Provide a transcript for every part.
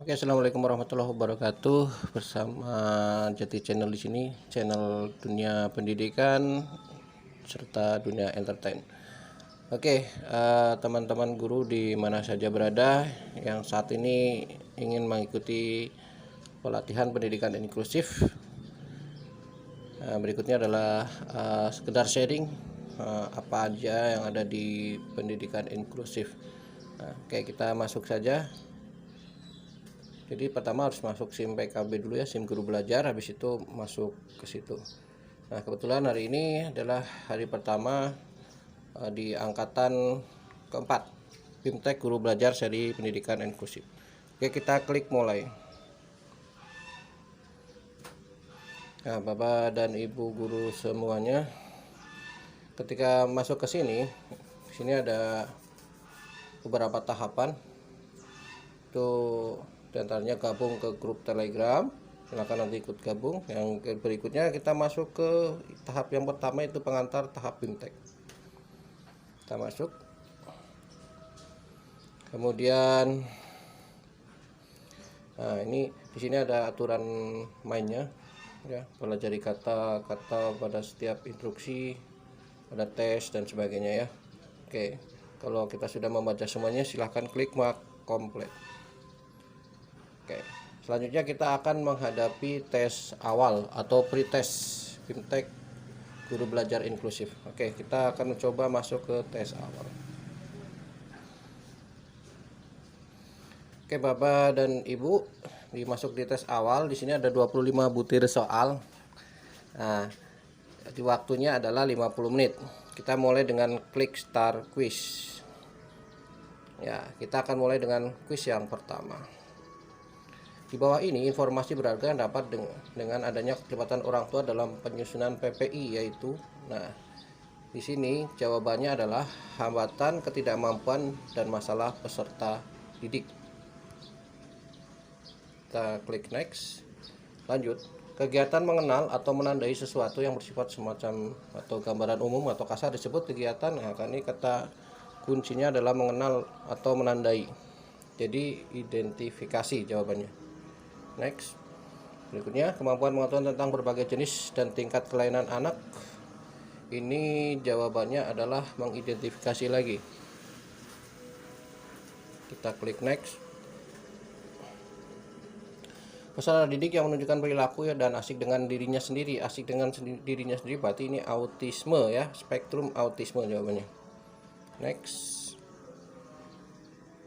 Oke, assalamualaikum warahmatullahi wabarakatuh. Bersama Jati Channel di sini, channel dunia pendidikan serta dunia entertain. Oke, teman-teman guru di mana saja berada yang saat ini ingin mengikuti pelatihan pendidikan inklusif. Berikutnya adalah sekedar sharing apa aja yang ada di pendidikan inklusif. Oke, kita masuk saja. Jadi pertama harus masuk SIM PKB dulu ya, SIM guru belajar, habis itu masuk ke situ. Nah, kebetulan hari ini adalah hari pertama di angkatan keempat BIMTEK guru belajar seri pendidikan inklusif. Oke, kita klik mulai. Nah, Bapak dan Ibu guru semuanya, ketika masuk ke sini ada beberapa tahapan. Itu diantaranya gabung ke grup Telegram, silakan nanti ikut gabung. Yang berikutnya kita masuk ke tahap yang pertama, itu pengantar tahap BIMTEK. Kita masuk, kemudian nah ini di sini ada aturan mainnya ya, pelajari kata-kata pada setiap instruksi, ada tes dan sebagainya ya. Oke, kalau kita sudah membaca semuanya silahkan klik mark komplit. Oke, selanjutnya kita akan menghadapi tes awal atau pretest BIMTEK guru belajar inklusif. Oke, kita akan mencoba masuk ke tes awal. Oke, Bapak dan Ibu, dimasuk di tes awal. Di sini ada 25 butir soal. Nah, di waktunya adalah 50 menit. Kita mulai dengan klik start quiz. Ya, kita akan mulai dengan quiz yang pertama. Di bawah ini informasi berharga yang dapat dengan adanya keterlibatan orang tua dalam penyusunan PPI, yaitu di sini jawabannya adalah hambatan, ketidakmampuan, dan masalah peserta didik. Kita klik next. Lanjut, kegiatan mengenal atau menandai sesuatu yang bersifat semacam atau gambaran umum atau kasar disebut kegiatan. Nah, ini kata kuncinya adalah mengenal atau menandai. Jadi identifikasi jawabannya. Next. Berikutnya, kemampuan pengetahuan tentang berbagai jenis dan tingkat kelainan anak. Ini jawabannya adalah mengidentifikasi lagi. Kita klik next. Peserta didik yang menunjukkan perilaku ya dan asik dengan dirinya sendiri. Asik dengan dirinya sendiri berarti ini autisme ya, spektrum autisme jawabannya. Next.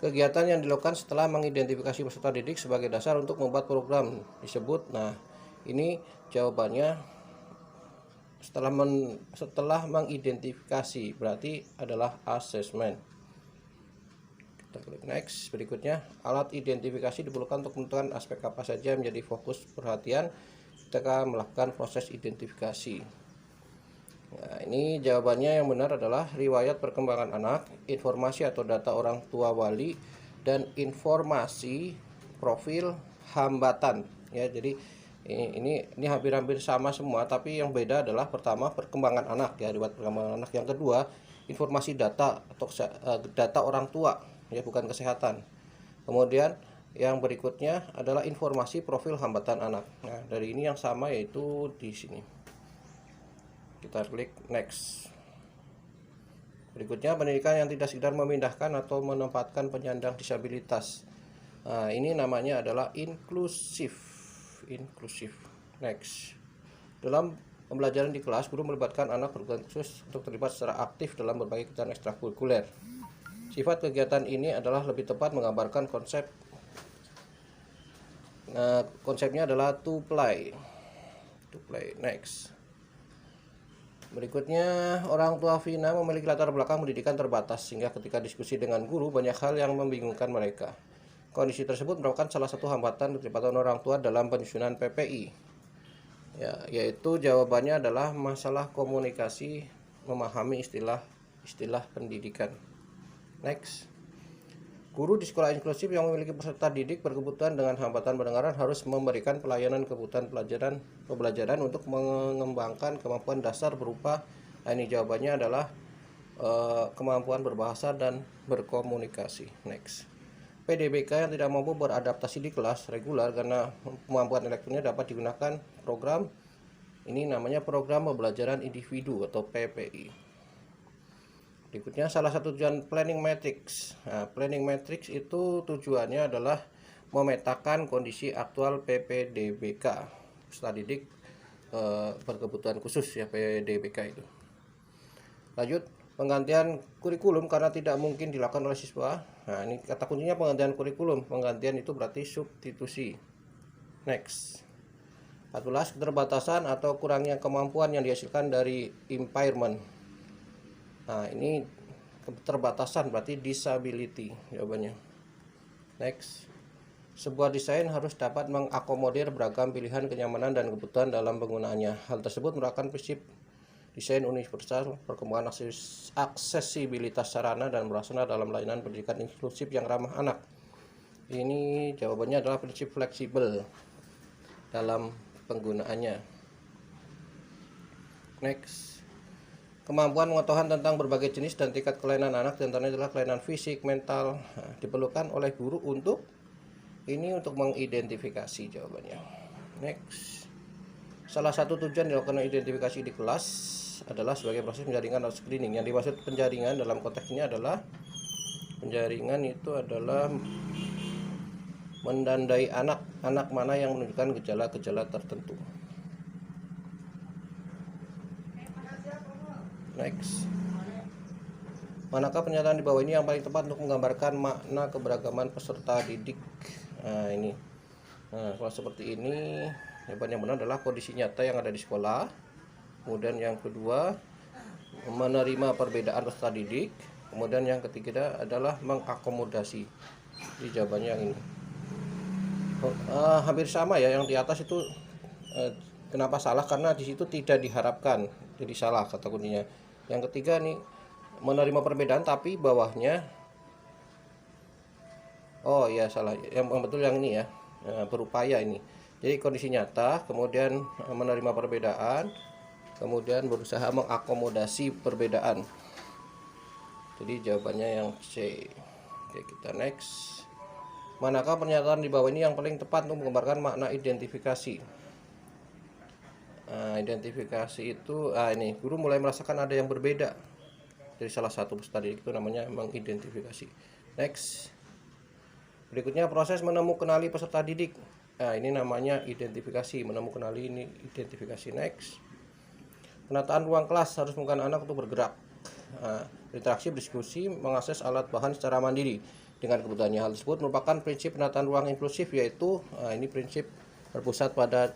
Kegiatan yang dilakukan setelah mengidentifikasi peserta didik sebagai dasar untuk membuat program disebut. Nah, ini jawabannya setelah mengidentifikasi berarti adalah assessment. Kita klik next. Berikutnya, alat identifikasi diperlukan untuk menentukan aspek apa saja menjadi fokus perhatian ketika melakukan proses identifikasi. Nah, ini jawabannya yang benar adalah riwayat perkembangan anak, informasi atau data orang tua wali, dan informasi profil hambatan. Ya, jadi ini hampir-hampir sama semua, tapi yang beda adalah pertama perkembangan anak ya, riwayat perkembangan anak. Yang kedua, informasi data atau data orang tua ya, bukan kesehatan. Kemudian yang berikutnya adalah informasi profil hambatan anak. Nah, dari ini yang sama yaitu di sini. Kita klik next. Berikutnya, pendidikan yang tidak sekedar memindahkan atau menempatkan penyandang disabilitas. Nah, ini namanya adalah inklusif. Next. Dalam pembelajaran di kelas, guru melibatkan anak berkebutuhan khusus untuk terlibat secara aktif dalam berbagai kegiatan ekstrakurikuler. Sifat kegiatan ini adalah lebih tepat menggambarkan konsep. Konsepnya adalah to play. Next. Berikutnya, orang tua Vina memiliki latar belakang pendidikan terbatas, sehingga ketika diskusi dengan guru banyak hal yang membingungkan mereka. Kondisi tersebut merupakan salah satu hambatan keterlibatan orang tua dalam penyusunan PPI. Ya, yaitu jawabannya adalah masalah komunikasi, memahami istilah pendidikan. Next. Guru di sekolah inklusif yang memiliki peserta didik berkebutuhan dengan hambatan pendengaran harus memberikan pelayanan kebutuhan pembelajaran untuk mengembangkan kemampuan dasar berupa, ini jawabannya adalah kemampuan berbahasa dan berkomunikasi. Next. PDBK yang tidak mampu beradaptasi di kelas reguler karena kemampuan intelektualnya dapat digunakan program ini namanya program pembelajaran individu atau PPI. Berikutnya salah satu tujuan planning matrix. Nah, planning matrix itu tujuannya adalah memetakan kondisi aktual PPDBK peserta didik berkebutuhan khusus ya, PDBK itu. Lanjut, penggantian kurikulum karena tidak mungkin dilakukan oleh siswa. Nah, ini kata kuncinya penggantian kurikulum. Penggantian itu berarti substitusi. Next. 14. Keterbatasan atau kurangnya kemampuan yang dihasilkan dari impairment. Nah, ini keterbatasan berarti disability jawabannya. Next. Sebuah desain harus dapat mengakomodir beragam pilihan, kenyamanan, dan kebutuhan dalam penggunaannya. Hal tersebut merupakan prinsip desain universal, perkembangan aksesibilitas sarana dan prasarana dalam layanan pendidikan inklusif yang ramah anak. Ini jawabannya adalah prinsip fleksibel dalam penggunaannya. Next. Kemampuan pengetahuan tentang berbagai jenis dan tingkat kelainan anak, diantaranya adalah kelainan fisik, mental, diperlukan oleh guru untuk mengidentifikasi jawabannya. Next. Salah satu tujuan dilakukan identifikasi di kelas adalah sebagai proses penjaringan atau screening. Yang dimaksud penjaringan dalam konteks ini adalah penjaringan itu adalah mendandai anak mana yang menunjukkan gejala-gejala tertentu. Next. Manakah pernyataan di bawah ini yang paling tepat untuk menggambarkan makna keberagaman peserta didik? Nah, ini. Nah, kalau seperti ini, jawaban yang benar adalah kondisi nyata yang ada di sekolah. Kemudian yang kedua, menerima perbedaan peserta didik. Kemudian yang ketiga adalah mengakomodasi. Jadi jawabannya yang ini. Hampir sama ya, yang di atas itu kenapa salah? Karena di situ tidak diharapkan, jadi salah kata kuncinya. Yang ketiga nih, menerima perbedaan tapi bawahnya, oh iya salah, yang betul yang ini ya, berupaya ini. Jadi kondisi nyata, kemudian menerima perbedaan, kemudian berusaha mengakomodasi perbedaan. Jadi jawabannya yang C. Oke, kita next. Manakah pernyataan di bawah ini yang paling tepat untuk menggambarkan makna identifikasi? Nah, identifikasi itu, ini guru mulai merasakan ada yang berbeda dari salah satu peserta didik, itu namanya mengidentifikasi. Next. Berikutnya proses kenali peserta didik. Nah, ini namanya identifikasi, kenali ini identifikasi. Next. Penataan ruang kelas harus memungkinkan anak untuk bergerak, berinteraksi, berdiskusi, mengakses alat bahan secara mandiri dengan kebutuhannya. Hal tersebut merupakan prinsip penataan ruang inklusif, yaitu ini prinsip berpusat pada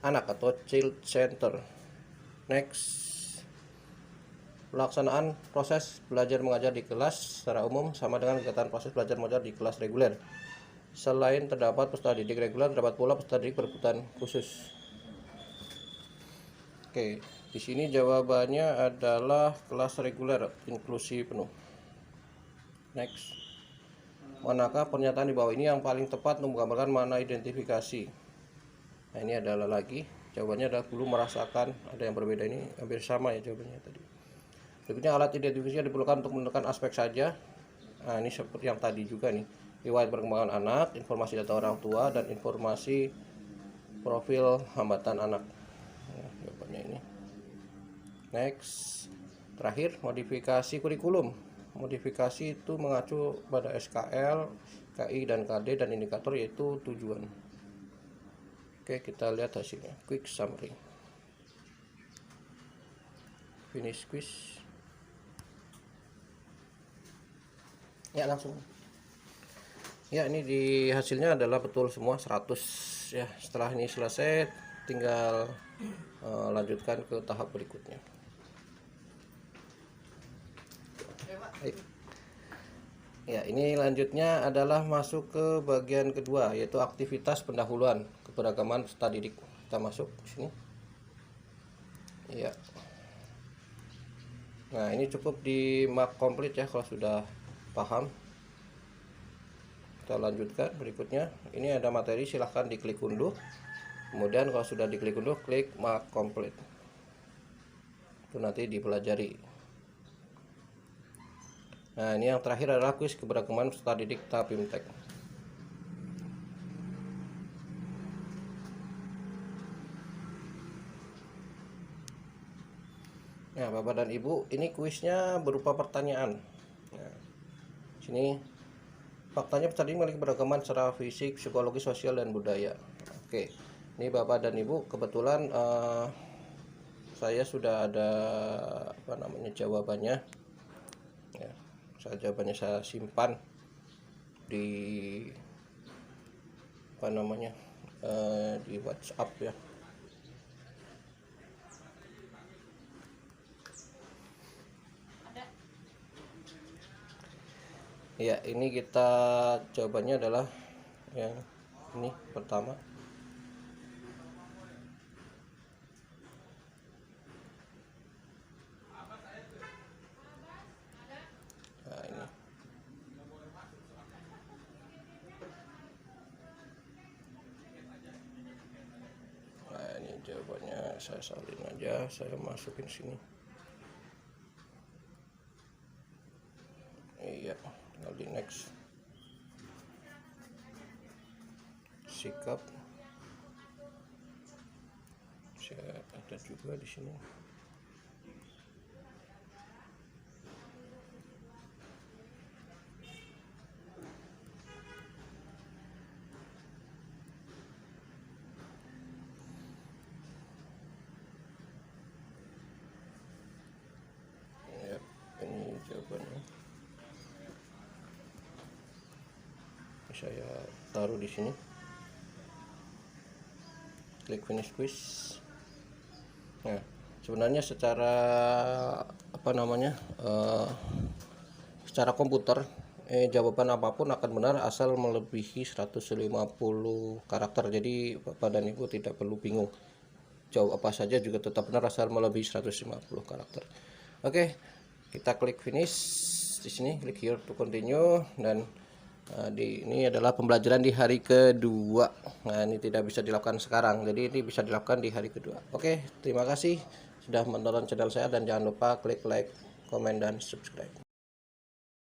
anak atau child center. Next. Pelaksanaan proses belajar mengajar di kelas secara umum sama dengan kegiatan proses belajar mengajar di kelas reguler. Selain terdapat peserta didik reguler, terdapat pula peserta didik berkebutuhan khusus. Oke, di sini jawabannya adalah kelas reguler inklusi penuh. Next. Manakah pernyataan di bawah ini yang paling tepat untuk menggambarkan makna identifikasi? Nah, ini adalah lagi jawabannya adalah guru merasakan ada yang berbeda. Ini hampir sama ya jawabannya tadi. Berikutnya alat identifikasi yang diperlukan untuk menentukan aspek saja. Nah, ini seperti yang tadi juga nih, riwayat perkembangan anak, informasi data orang tua, dan informasi profil hambatan anak. Nah, jawabannya ini. Next. Terakhir, modifikasi kurikulum. Modifikasi itu mengacu pada SKL, KI, dan KD, dan indikator yaitu tujuan. Oke, kita lihat hasilnya. Quick summary. Finish quiz. Ya, langsung. Ya, ini di hasilnya adalah betul semua 100 ya. Setelah ini selesai, tinggal lanjutkan ke tahap berikutnya. Ya, ini lanjutnya adalah masuk ke bagian kedua, yaitu aktivitas pendahuluan keberagaman peserta didik. Kita masuk ke sini. Ya. Nah, ini cukup di mark complete ya kalau sudah paham. Kita lanjutkan berikutnya. Ini ada materi, silahkan diklik unduh. Kemudian kalau sudah diklik unduh, klik mark complete. Itu nanti dipelajari. Nah, ini yang terakhir adalah kuis keberagaman peserta didik tahap BIMTEK. Nah, Bapak dan Ibu, ini kuisnya berupa pertanyaan. Nah, sini faktanya peserta memiliki beragaman secara fisik, psikologi, sosial, dan budaya. Oke, ini Bapak dan Ibu, kebetulan saya sudah ada jawabannya. Ya, jawabannya saya simpan di di WhatsApp ya. Ya, ini kita jawabannya adalah yang ini pertama. Nah, ini. Nah, ini jawabannya, saya salin aja, saya masukin sini. Iya, tinggal di next. Sikap saya ada juga di sini. Ya, ini jawabannya. Saya taruh di sini. Klik finish quiz. Nah, sebenarnya secara secara komputer jawaban apapun akan benar asal melebihi 150 karakter. Jadi Bapak dan Ibu tidak perlu bingung, jawab apa saja juga tetap benar asal melebihi 150 karakter. Oke, kita klik finish di sini, klik here to continue, dan ini adalah pembelajaran di hari kedua. Nah, ini tidak bisa dilakukan sekarang, jadi ini bisa dilakukan di hari kedua. Oke, terima kasih sudah menonton channel saya, dan jangan lupa klik like, komen, dan subscribe.